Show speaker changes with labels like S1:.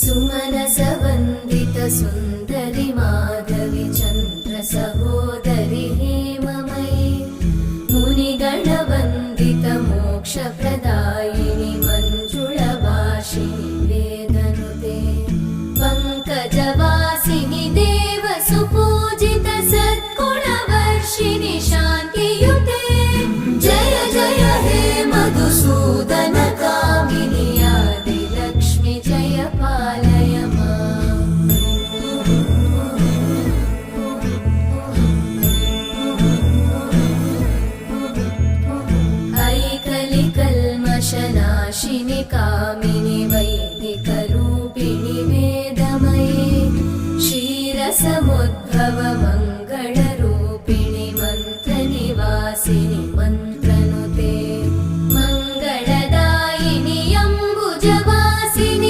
S1: सुमनसवन्दित सुन्दरि माधवि चन्द्र सहोदरि हेममयि मुनिगणवन्दित मोक्षप्रदायिनि मञ्जुळभाषिणि वेदनुते पङ्कजवासिनि देवसुपूजित सद्गुणवर्षिणि शान्तियुते जय जय हे मधुसूदन कामिनि आदिलक्ष्मि जय पालय माम्। ऐकलिकल्मषनाशिनि कामिनि वै